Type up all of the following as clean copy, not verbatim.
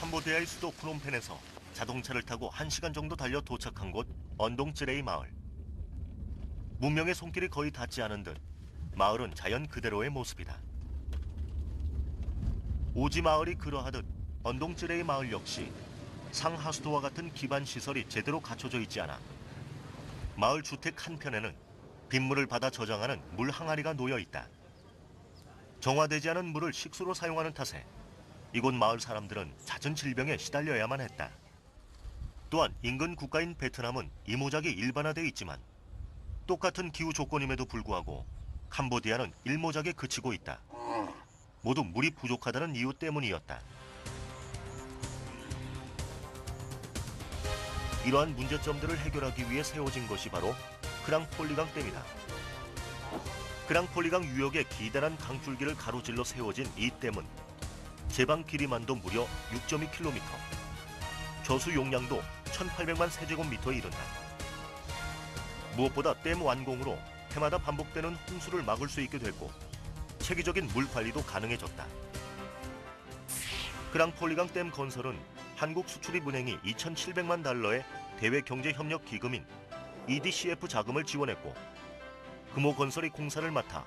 캄보디아의 수도 프놈펜에서 자동차를 타고 1시간 정도 달려 도착한 곳 언동쯔레이 마을. 문명의 손길이 거의 닿지 않은 듯 마을은 자연 그대로의 모습이다. 오지 마을이 그러하듯 언동쯔레이 마을 역시 상하수도와 같은 기반 시설이 제대로 갖춰져 있지 않아 마을 주택 한편에는 빗물을 받아 저장하는 물 항아리가 놓여 있다. 정화되지 않은 물을 식수로 사용하는 탓에 이곳 마을 사람들은 잦은 질병에 시달려야만 했다. 또한 인근 국가인 베트남은 이모작이 일반화되어 있지만 똑같은 기후 조건임에도 불구하고 캄보디아는 일모작에 그치고 있다. 모두 물이 부족하다는 이유 때문이었다. 이러한 문제점들을 해결하기 위해 세워진 것이 바로 크랑폴리강 댐이다. 크랑폴리강 유역의 기다란 강줄기를 가로질러 세워진 이 댐은 제방 길이만도 무려 6.2km, 저수 용량도 1,800만 세제곱미터에 이른다. 무엇보다 댐 완공으로 해마다 반복되는 홍수를 막을 수 있게 됐고 체계적인 물 관리도 가능해졌다. 크랑폴리강 댐 건설은 한국수출입은행이 2,700만 달러의 대외경제협력기금인 EDCF 자금을 지원했고 금호건설이 공사를 맡아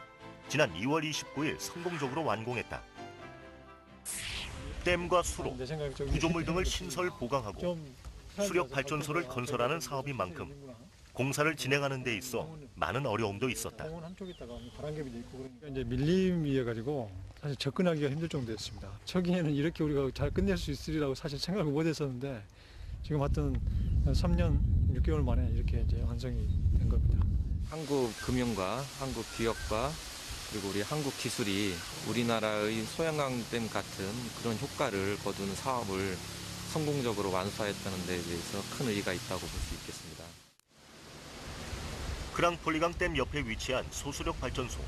지난 2월 29일 성공적으로 완공했다. 댐과 수로, 구조물 등을 신설 보강하고 수력발전소를 건설하는 사업인 만큼 공사를 진행하는 데 있어 많은 어려움도 있었다. 이제 밀림이어가지고 사실 접근하기가 힘들 정도였습니다. 초기에는 이렇게 우리가 잘 끝낼 수 있으리라고 사실 생각을 못했었는데 지금 하여튼 3년 6개월 만에 이렇게 이제 완성이 된 겁니다. 한국 금융과 한국 기업과 그리고 우리 한국 기술이 우리나라의 소양강댐 같은 그런 효과를 거두는 사업을 성공적으로 완수하였다는 데 대해서 큰 의의가 있다고 볼 수 있겠습니다. 크랑폴리강 댐 옆에 위치한 소수력 발전소.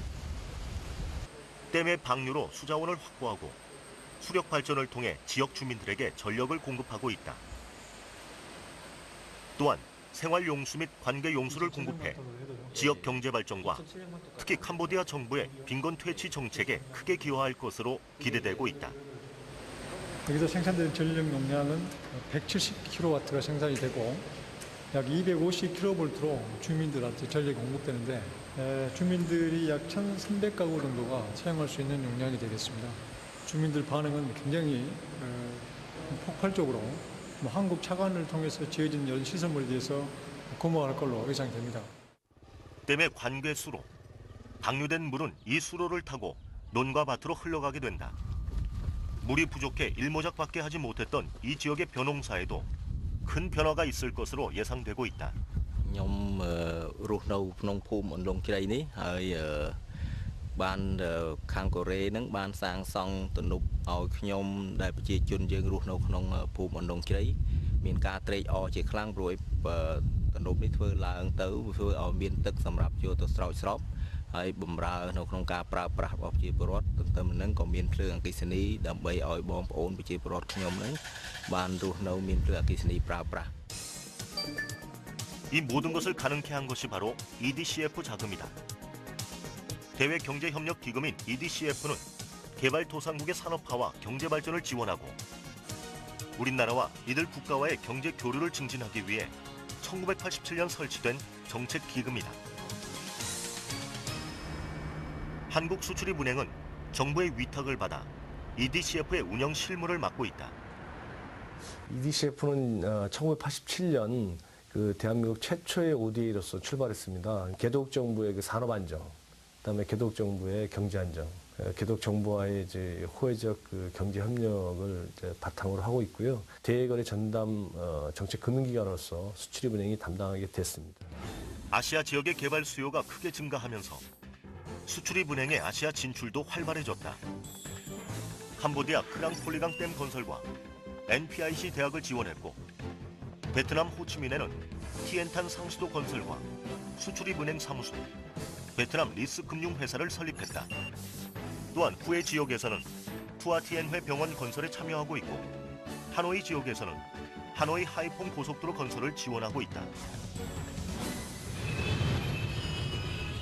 댐의 방류로 수자원을 확보하고 수력 발전을 통해 지역 주민들에게 전력을 공급하고 있다. 또한 생활용수 및 관계용수를 공급해 지역 경제 발전과 특히 캄보디아 정부의 빈곤 퇴치 정책에 크게 기여할 것으로 기대되고 있다. 여기서 생산되는 전력 용량은 170kW가 생산이 되고 약 250kV로 주민들한테 전력이 공급되는데 주민들이 약 1,300가구 정도가 사용할 수 있는 용량이 되겠습니다. 주민들 반응은 굉장히 폭발적으로 한국 차관을 통해서 지어진 이런 시설물에 대해서 고마워할 걸로 예상됩니다. 댐의 관괴수로, 방류된 물은 이 수로를 타고 논과 밭으로 흘러가게 된다. 물이 부족해 일모작밖에 하지 못했던 이 지역의 벼농사에도 큰 변화가 있을 것으로 예상되고 있다. ខ្ញុំរស់នៅក្នុងភូមិអណ្ដងជ្រៃនេះហើយបានខាងកូរ៉េនឹងបានសាងសង់ទំនប់ឲ្យខ្ញុំដែលប្រជាជនយើងរស់នៅក្នុងភូមិអណ្ដងជ្រៃមានការត្រេកអរជាខ្លាំងព្រោះទំនប់នេះធ្វើឡើងទៅធ្វើឲ្យមានទឹកសម្រាប់យកទៅស្រោចស្រពហើយបម្រើនៅក្នុងការប្រើប្រាស់របស់ប្រជាពលរដ្ឋទន្ទឹមនឹងក៏មានភ្លើងអគ្គិសនីដើម្បីឲ្យបងប្អូនប្រជាពលរដ្ឋខ្ញុំនឹងបានរស់នៅមានភ្លើងអគ្គិសនីប្រើប្រាស់ 이 모든 것을 가능케 한 것이 바로 EDCF 자금이다. 대외경제협력기금인 EDCF는 개발도상국의 산업화와 경제발전을 지원하고 우리나라와 이들 국가와의 경제 교류를 증진하기 위해 1987년 설치된 정책기금이다. 한국수출입은행은 정부의 위탁을 받아 EDCF의 운영 실무를 맡고 있다. EDCF는 1987년 그 대한민국 최초의 ODA로서 출발했습니다. 개독 정부의 그 산업 안정, 그다음에 개독 정부의 경제 안정, 개독 정부와의 이제 호혜적 그 경제 협력을 이제 바탕으로 하고 있고요. 대외거래 전담 정책 금융기관으로서 수출입은행이 담당하게 됐습니다. 아시아 지역의 개발 수요가 크게 증가하면서 수출입은행의 아시아 진출도 활발해졌다. 캄보디아 크랑폴리강 댐 건설과 NPIC 대학을 지원했고 베트남 호치민에는 티엔탄 상수도 건설과 수출입은행 사무소, 베트남 리스 금융회사를 설립했다. 또한 후에 지역에서는 투아티엔회 병원 건설에 참여하고 있고 하노이 지역에서는 하노이 하이퐁 고속도로 건설을 지원하고 있다.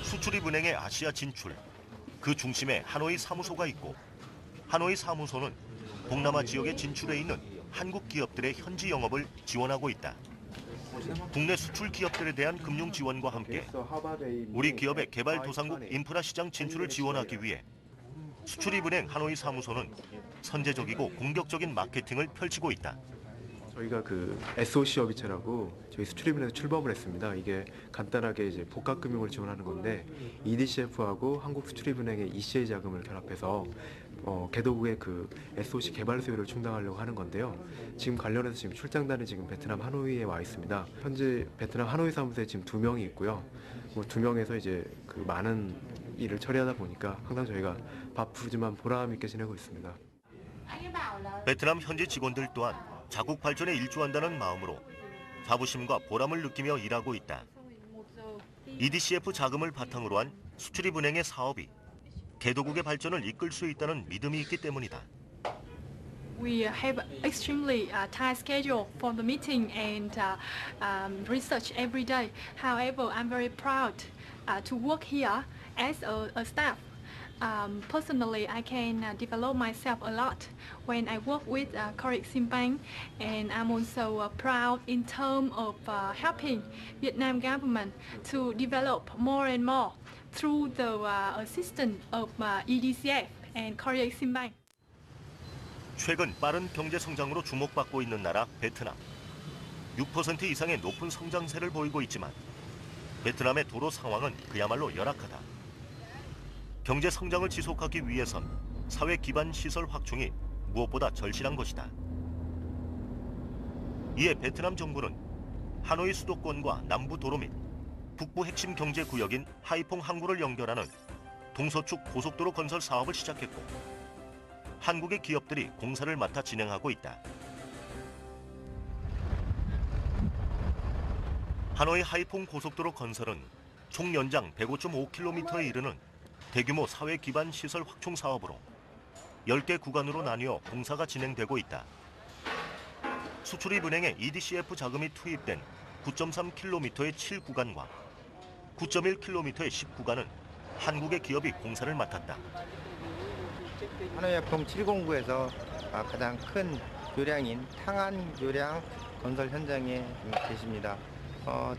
수출입은행의 아시아 진출, 그 중심에 하노이 사무소가 있고 하노이 사무소는 동남아 지역에 진출해 있는 한국 기업들의 현지 영업을 지원하고 있다. 국내 수출 기업들에 대한 금융 지원과 함께 우리 기업의 개발도상국 인프라 시장 진출을 지원하기 위해 수출입은행 하노이 사무소는 선제적이고 공격적인 마케팅을 펼치고 있다. 저희가 그 SOC 업체라고 저희 수출입은행에서 출범을 했습니다. 이게 간단하게 이제 복합금융을 지원하는 건데 EDCF하고 한국수출입은행의 ECA 자금을 결합해서 개도국의 그 SOC 개발 수요를 충당하려고 하는 건데요. 지금 관련해서 지금 출장단이 지금 베트남 하노이에 와 있습니다. 현재 베트남 하노이 사무소에 지금 2명이 있고요. 뭐 2명에서 이제 그 많은 일을 처리하다 보니까 항상 저희가 바쁘지만 보람 있게 지내고 있습니다. 베트남 현지 직원들 또한 자국 발전에 일조한다는 마음으로 자부심과 보람을 느끼며 일하고 있다. EDCF 자금을 바탕으로 한 수출입은행의 사업이 개도국의 발전을 이끌 수 있다는 믿음이 있기 때문이다. We have extremely tight schedule for the meeting and research every day. However, I'm very proud to work here as a staff. Personally, I can develop myself a lot when I work with Korea Exim Bank, and I'm also proud in terms of helping Vietnam government to develop more and more through the assistance of EDCF and Korea Exim Bank. 최근 빠른 경제 성장으로 주목받고 있는 나라 베트남. 6% 이상의 높은 성장세를 보이고 있지만 베트남의 도로 상황은 그야말로 열악하다. 경제 성장을 지속하기 위해선 사회 기반 시설 확충이 무엇보다 절실한 것이다. 이에 베트남 정부는 하노이 수도권과 남부 도로 및 북부 핵심 경제 구역인 하이퐁 항구를 연결하는 동서축 고속도로 건설 사업을 시작했고 한국의 기업들이 공사를 맡아 진행하고 있다. 하노이 하이퐁 고속도로 건설은 총 연장 105.5km에 이르는 대규모 사회 기반 시설 확충 사업으로 10개 구간으로 나뉘어 공사가 진행되고 있다. 수출입은행의 EDCF 자금이 투입된 9.3km의 7구간과 9.1km의 10구간은 한국의 기업이 공사를 맡았다. 하노이 하이퐁 709에서 가장 큰 요량인 탕안 요량 건설 현장에 계십니다.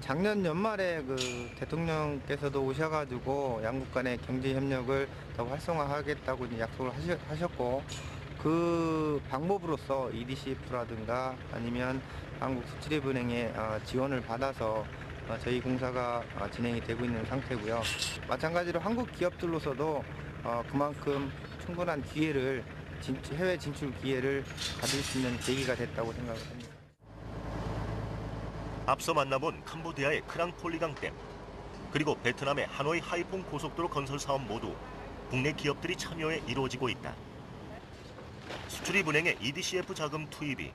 작년 연말에 그 대통령께서도 오셔가지고 양국 간의 경제 협력을 더 활성화하겠다고 약속을 하셨고 그 방법으로서 EDCF라든가 아니면 한국수출입은행의 지원을 받아서 저희 공사가 진행이 되고 있는 상태고요. 마찬가지로 한국 기업들로서도 그만큼 충분한 기회를 해외 진출 기회를 가질 수 있는 계기가 됐다고 생각을 합니다. 앞서 만나본 캄보디아의 크랑폴리강 댐, 그리고 베트남의 하노이 하이퐁 고속도로 건설 사업 모두 국내 기업들이 참여해 이루어지고 있다. 수출입은행의 EDCF 자금 투입이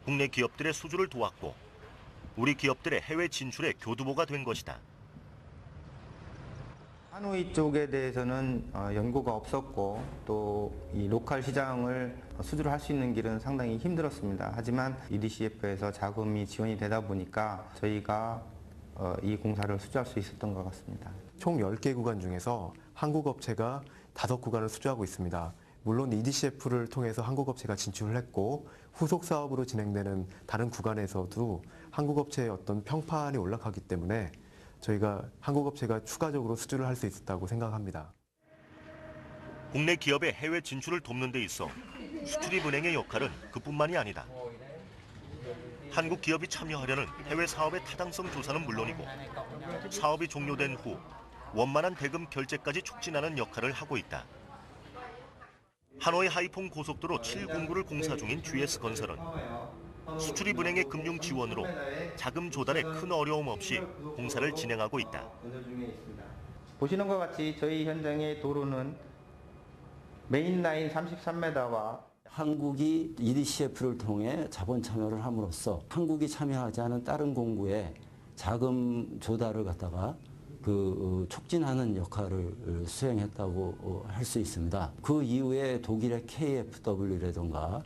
국내 기업들의 수주를 도왔고 우리 기업들의 해외 진출의 교두보가 된 것이다. 하노이 쪽에 대해서는 연고가 없었고 또 이 로컬 시장을 수주를 할 수 있는 길은 상당히 힘들었습니다. 하지만 EDCF에서 자금이 지원이 되다 보니까 저희가 이 공사를 수주할 수 있었던 것 같습니다. 총 10개 구간 중에서 한국 업체가 5구간을 수주하고 있습니다. 물론 EDCF를 통해서 한국 업체가 진출을 했고 후속 사업으로 진행되는 다른 구간에서도 한국 업체의 어떤 평판이 올라가기 때문에 저희가 한국 업체가 추가적으로 수주를 할 수 있었다고 생각합니다. 국내 기업의 해외 진출을 돕는 데 있어 수출입은행의 역할은 그뿐만이 아니다. 한국 기업이 참여하려는 해외 사업의 타당성 조사는 물론이고 사업이 종료된 후 원만한 대금 결제까지 촉진하는 역할을 하고 있다. 하노이 하이퐁 고속도로 709를 공사 중인 GS건설은 수출입은행의 금융 지원으로 자금 조달에 큰 어려움 없이 공사를 진행하고 있다. 보시는 것 같이 저희 현장의 도로는 메인라인 33m와 한국이 EDCF를 통해 자본 참여를 함으로써 한국이 참여하지 않은 다른 공구에 자금 조달을 갖다가 촉진하는 역할을 수행했다고 할 수 있습니다. 그 이후에 독일의 KfW라든가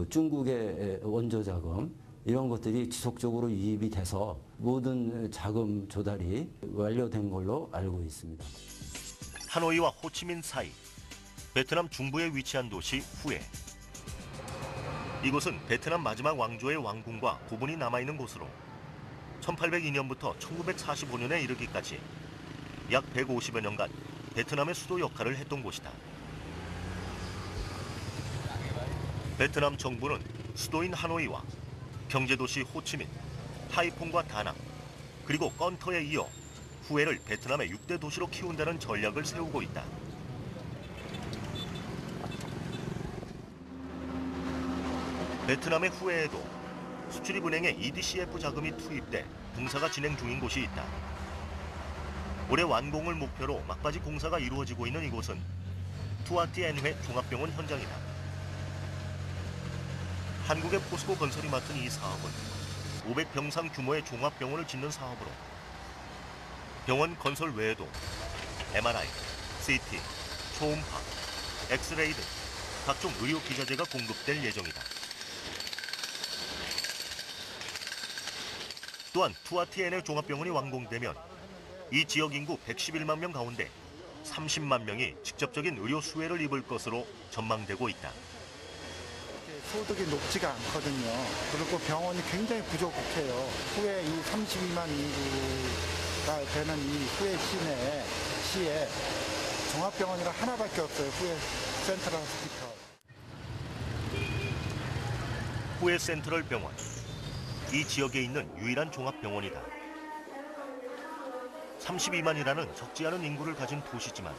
중국의 원조 자금 이런 것들이 지속적으로 유입이 돼서 모든 자금 조달이 완료된 걸로 알고 있습니다. 하노이와 호치민 사이, 베트남 중부에 위치한 도시 후에. 이곳은 베트남 마지막 왕조의 왕궁과 고분이 남아있는 곳으로 1802년부터 1945년에 이르기까지 약 150여 년간 베트남의 수도 역할을 했던 곳이다. 베트남 정부는 수도인 하노이와 경제도시 호치민, 하이퐁과 다낭, 그리고 건터에 이어 후에를 베트남의 6대 도시로 키운다는 전략을 세우고 있다. 베트남의 후에에도 수출입은행의 EDCF 자금이 투입돼 공사가 진행 중인 곳이 있다. 올해 완공을 목표로 막바지 공사가 이루어지고 있는 이곳은 투아티엔회 종합병원 현장이다. 한국의 포스코 건설이 맡은 이 사업은 500병상 규모의 종합병원을 짓는 사업으로 병원 건설 외에도 MRI, CT, 초음파, 엑스레이 등 각종 의료 기자재가 공급될 예정이다. 또한 투아티엔의 종합병원이 완공되면 이 지역 인구 111만 명 가운데 30만 명이 직접적인 의료 수혜를 입을 것으로 전망되고 있다. 소득이 높지가 않거든요. 그리고 병원이 굉장히 부족해요. 후에 이 32만 인구가 되는 이 후에 시에 종합병원이가 하나밖에 없어요. 후에 센트럴 호스피털. 후에 센트럴 병원. 이 지역에 있는 유일한 종합병원이다. 32만이라는 적지 않은 인구를 가진 도시지만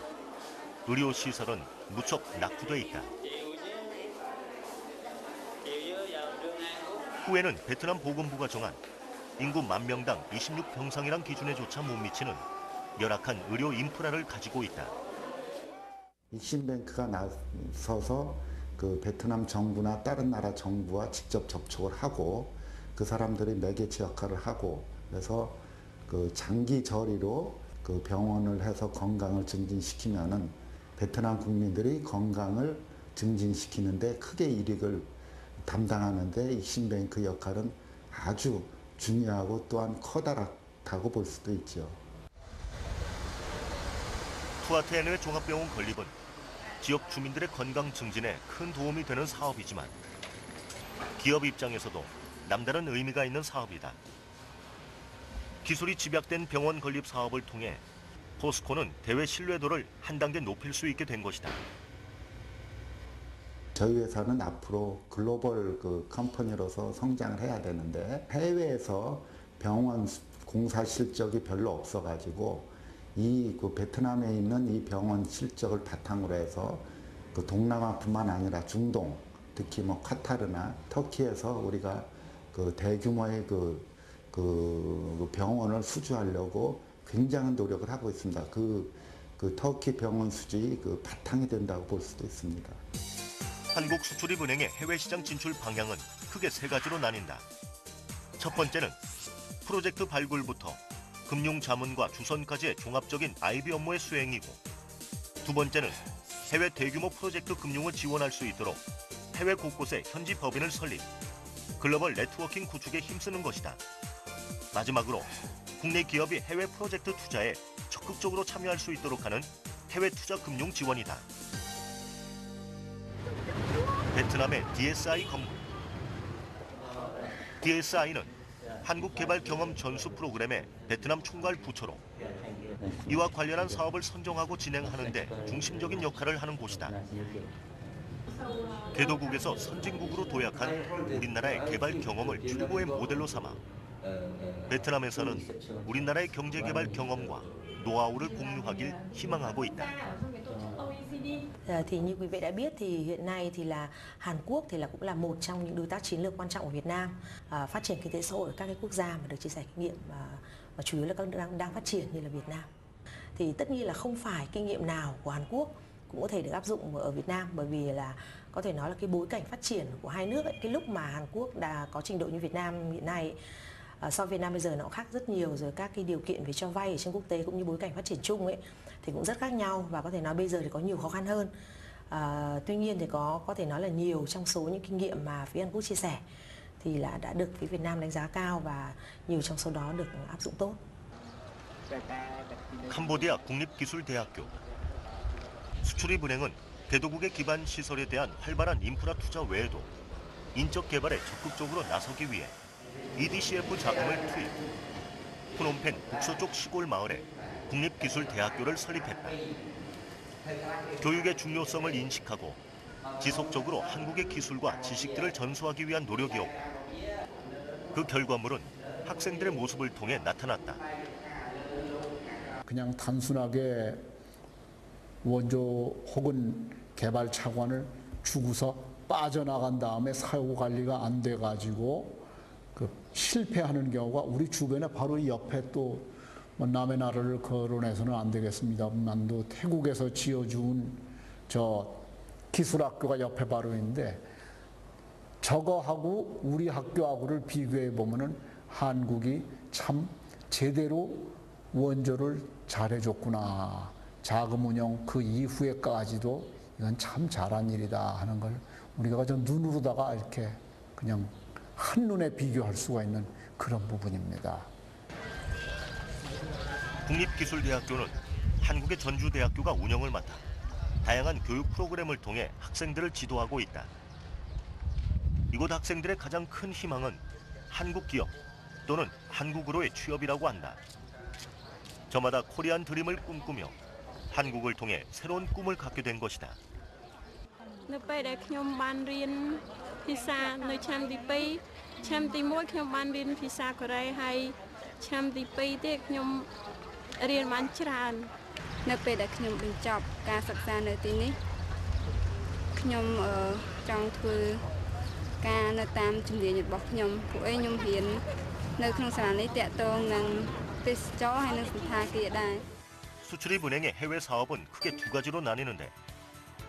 의료시설은 무척 낙후돼 있다. 후에는 베트남 보건부가 정한 인구 10,000명당 26병상이란 기준에조차 못 미치는 열악한 의료 인프라를 가지고 있다. 익신뱅크가 나서서 그 베트남 정부나 다른 나라 정부와 직접 접촉을 하고 그 사람들이 매개체 역할을 하고 그래서 그 장기 저리로 그 병원을 해서 건강을 증진시키면은 베트남 국민들이 건강을 증진시키는데 크게 이익을 담당하는데 익신뱅크 역할은 아주 중요하고 또한 커다랗다고 볼 수도 있죠. 투아티엔의 종합병원 건립은 지역 주민들의 건강 증진에 큰 도움이 되는 사업이지만 기업 입장에서도 남다른 의미가 있는 사업이다. 기술이 집약된 병원 건립 사업을 통해 포스코는 대외 신뢰도를 한 단계 높일 수 있게 된 것이다. 저희 회사는 앞으로 글로벌 그 컴퍼니로서 성장을 해야 되는데 해외에서 병원 공사 실적이 별로 없어가지고 이 그 베트남에 있는 이 병원 실적을 바탕으로 해서 그 동남아뿐만 아니라 중동, 특히 뭐 카타르나 터키에서 우리가 그 대규모의 그 병원을 수주하려고 굉장한 노력을 하고 있습니다. 그 터키 병원 수주의 그 바탕이 된다고 볼 수도 있습니다. 한국수출입은행의 해외시장 진출 방향은 크게 세 가지로 나뉜다. 첫 번째는 프로젝트 발굴부터 금융자문과 주선까지의 종합적인 IB 업무의 수행이고, 두 번째는 해외 대규모 프로젝트 금융을 지원할 수 있도록 해외 곳곳에 현지 법인을 설립, 글로벌 네트워킹 구축에 힘쓰는 것이다. 마지막으로 국내 기업이 해외 프로젝트 투자에 적극적으로 참여할 수 있도록 하는 해외 투자 금융 지원이다. 베트남의 DSI 건물. DSI는 한국개발 경험 전수 프로그램의 베트남 총괄 부처로 이와 관련한 사업을 선정하고 진행하는 데 중심적인 역할을 하는 곳이다. 개도국에서 선진국으로 도약한 우리나라의 개발 경험을 최고의 모델로 삼아 베트남에서는 우리나라의 경제개발 경험과 노하우를 공유하길 희망하고 있다. Thì như quý vị đã biết thì hiện nay thì là Hàn Quốc thì là cũng là một trong những đối tác chiến lược quan trọng của Việt Nam, phát triển kinh tế xã hội ở các cái quốc gia mà được chia sẻ kinh nghiệm và chủ yếu là các nước đang phát triển như là Việt Nam. Thì tất nhiên là không phải kinh nghiệm nào của Hàn Quốc cũng có thể được áp dụng ở Việt Nam, bởi vì là có thể nói là cái bối cảnh phát triển của hai nước ấy, cái lúc mà Hàn Quốc đã có trình độ như Việt Nam hiện nay ấy, so với Việt Nam bây giờ nó khác rất nhiều, rồi các cái điều kiện về cho vay ở trên quốc tế cũng như bối cảnh phát triển chung ấy thì cũng rất khác nhau, và có thể nói bây giờ thì có nhiều khó khăn hơn. Tuy nhiên thì có thể nói là nhiều trong số những kinh nghiệm mà phía Hàn Quốc chia sẻ thì là đã được phía Việt Nam đánh giá cao và nhiều trong số đó được áp dụng tốt. 캄보디아 국립기술대학교. 수출입은행은 개도국의 기반 시설에 대한 활발한 인프라 투자 외에도 인적 개발에 적극적으로 나서기 위해 EDCF 자금을 투입. 프놈펜 북서쪽 시골 마을에 국립기술대학교를 설립했다. 교육의 중요성을 인식하고 지속적으로 한국의 기술과 지식들을 전수하기 위한 노력이었고 그 결과물은 학생들의 모습을 통해 나타났다. 그냥 단순하게 원조 혹은 개발 차관을 주고서 빠져나간 다음에 사후 관리가 안 돼가지고 실패하는 경우가 우리 주변에 바로 옆에 또 남의 나라를 거론해서는 안 되겠습니다만도 태국에서 지어준 저 기술학교가 옆에 바로 있는데 저거하고 우리 학교하고를 비교해 보면은 한국이 참 제대로 원조를 잘해줬구나. 자금 운영 그 이후에까지도 이건 참 잘한 일이다 하는 걸 우리가 좀 눈으로다가 이렇게 그냥 한눈에 비교할 수가 있는 그런 부분입니다. 국립기술대학교는 한국의 전주대학교가 운영을 맡아 다양한 교육 프로그램을 통해 학생들을 지도하고 있다. 이곳 학생들의 가장 큰 희망은 한국 기업 또는 한국으로의 취업이라고 한다. 저마다 코리안 드림을 꿈꾸며 한국을 통해 새로운 꿈을 갖게 된 것이다. នៅពេលដែលខ្ញុំបានរៀនភាសានៅឆ្នាំទី2ឆ្នាំទី1ខ្ញុំបានរៀនភាសាកូរ៉េហើយឆ្នាំទី2ទៀតខ្ញុំរៀនបានច្រើននៅពេលដែលខ្ញុំបញ្ចប់ការសិក្សានៅទីនេះខ្ញុំចង់ធ្វើការនៅតាមជំនាញរបស់ខ្ញុំពួកឯងខ្ញុំរៀននៅក្នុងសាលានេះតាក់ទងនឹងទេសចរហើយនិងសន្តាគារដែរ 수출입은행의 해외 사업은 크게 두 가지로 나뉘는데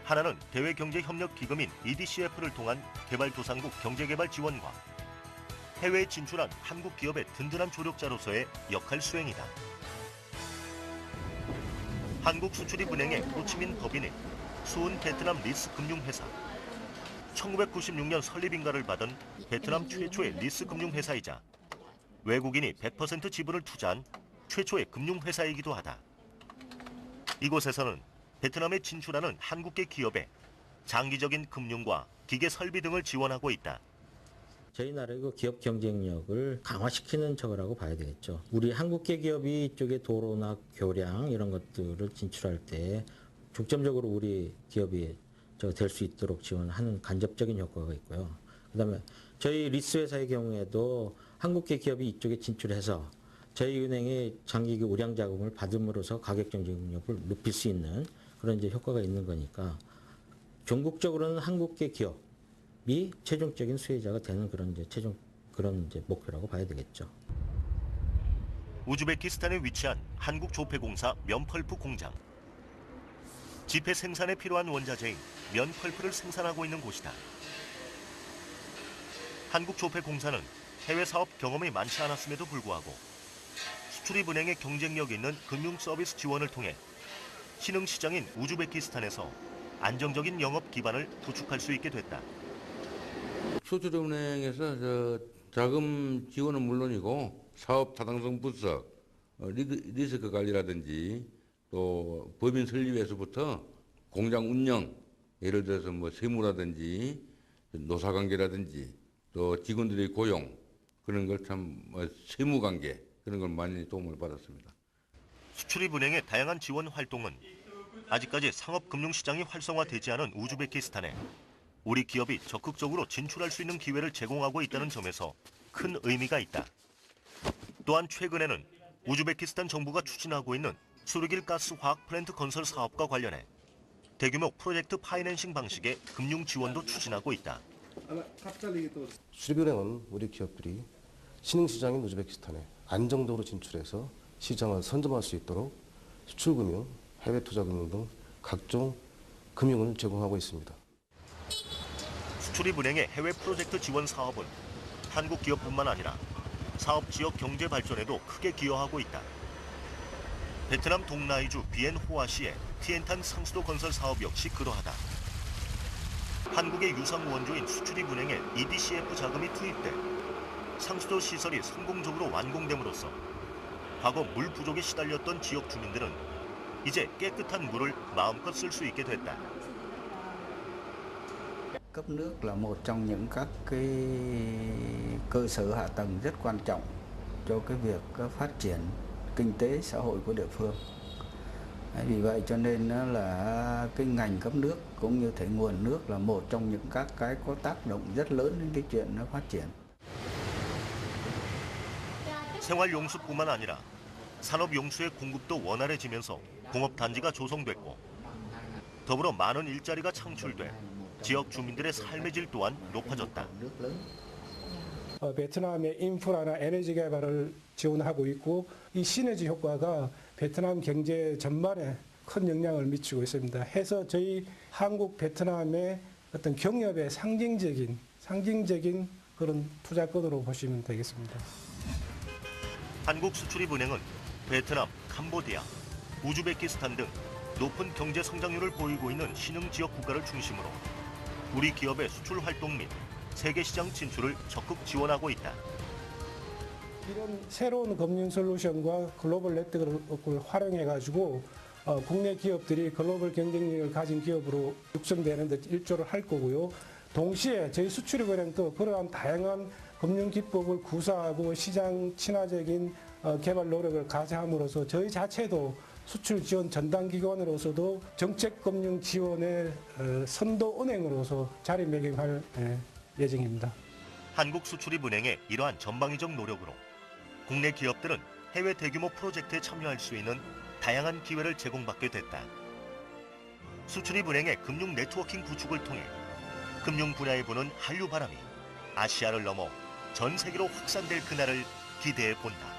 하나는 대외경제협력기금인 EDCF를 통한 개발도상국 경제개발 지원과 해외에 진출한 한국 기업의 든든한 조력자로서의 역할 수행이다. 한국수출입은행의 호치민 법인인 수은 베트남 리스 금융회사. 1996년 설립인가를 받은 베트남 최초의 리스 금융회사이자 외국인이 100% 지분을 투자한 최초의 금융회사이기도 하다. 이곳에서는 베트남에 진출하는 한국계 기업에 장기적인 금융과 기계 설비 등을 지원하고 있다. 저희 나라의 그 기업 경쟁력을 강화시키는 척이라고 봐야 되겠죠. 우리 한국계 기업이 이쪽에 도로나 교량 이런 것들을 진출할 때 중점적으로 우리 기업이 될 수 있도록 지원하는 간접적인 효과가 있고요. 그다음에 저희 리스 회사의 경우에도 한국계 기업이 이쪽에 진출해서 저희 은행의 장기 우량 자금을 받음으로써 가격 경쟁력을 높일 수 있는 그런 이제 효과가 있는 거니까 전국적으로는 한국계 기업이 최종적인 수혜자가 되는 그런 이제 목표라고 봐야 되겠죠. 우즈베키스탄에 위치한 한국조폐공사 면펄프 공장. 지폐 생산에 필요한 원자재인 면펄프를 생산하고 있는 곳이다. 한국조폐공사는 해외 사업 경험이 많지 않았음에도 불구하고 수출입은행의 경쟁력 있는 금융 서비스 지원을 통해 신흥시장인 우즈베키스탄에서 안정적인 영업 기반을 구축할 수 있게 됐다. 수출입은행에서 자금 지원은 물론이고 사업 타당성 분석, 리스크 관리라든지 또 법인 설립에서부터 공장 운영, 예를 들어서 뭐 세무라든지 노사관계라든지 또 직원들의 고용 그런 걸 참 세무관계 그런 걸 많이 도움을 받았습니다. 수출입은행의 다양한 지원 활동은 아직까지 상업금융시장이 활성화되지 않은 우즈베키스탄에 우리 기업이 적극적으로 진출할 수 있는 기회를 제공하고 있다는 점에서 큰 의미가 있다. 또한 최근에는 우즈베키스탄 정부가 추진하고 있는 수르길 가스 화학 플랜트 건설 사업과 관련해 대규모 프로젝트 파이낸싱 방식의 금융 지원도 추진하고 있다. 수출입은행은 우리 기업들이 신흥시장인 우즈베키스탄에 안정적으로 진출해서 시장을 선점할 수 있도록 수출금융, 해외투자금융 등 각종 금융을 제공하고 있습니다. 수출입은행의 해외 프로젝트 지원 사업은 한국 기업뿐만 아니라 사업 지역 경제 발전에도 크게 기여하고 있다. 베트남 동나이주 비엔호아시의 티엔탄 상수도 건설 사업 역시 그러하다. 한국의 유상 원조인 수출입은행의 EDCF 자금이 투입돼 상수도 시설이 성공적으로 완공됨으로써 과거 물 부족에 시달렸던 지역 주민들은 이제 깨끗한 물을 마음껏 쓸 수 있게 됐다. cấp nước là một trong những các cái cơ sở hạ tầng rất quan trọng cho cái việc phát triển kinh tế xã hội của địa phương. Vì vậy cho nên là cái ngành cấp nước cũng như thể nguồn nước là một trong những các cái có tác động rất lớn đến cái chuyện nó phát triển. 생활용수뿐만 아니라 산업용수의 공급도 원활해지면서 공업단지가 조성됐고 더불어 많은 일자리가 창출돼 지역 주민들의 삶의 질 또한 높아졌다. 베트남의 인프라나 에너지 개발을 지원하고 있고 이 시너지 효과가 베트남 경제 전반에 큰 영향을 미치고 있습니다. 해서 저희 한국 베트남의 어떤 경협의 상징적인 그런 투자권으로 보시면 되겠습니다. 한국수출입은행은 베트남, 캄보디아, 우즈베키스탄 등 높은 경제 성장률을 보이고 있는 신흥 지역 국가를 중심으로 우리 기업의 수출 활동 및 세계 시장 진출을 적극 지원하고 있다. 이런 새로운 금융 솔루션과 글로벌 네트워크를 활용해가지고 국내 기업들이 글로벌 경쟁력을 가진 기업으로 육성되는 데 일조를 할 거고요. 동시에 저희 수출입은행도 그러한 다양한 금융 기법을 구사하고 시장 친화적인 개발 노력을 가세함으로써 저희 자체도 수출 지원 전담 기관으로서도 정책 금융 지원의 선도 은행으로서 자리매김할 예정입니다. 한국수출입은행의 이러한 전방위적 노력으로 국내 기업들은 해외 대규모 프로젝트에 참여할 수 있는 다양한 기회를 제공받게 됐다. 수출입은행의 금융 네트워킹 구축을 통해 금융 분야에 부는 한류 바람이 아시아를 넘어 전 세계로 확산될 그날을 기대해 본다.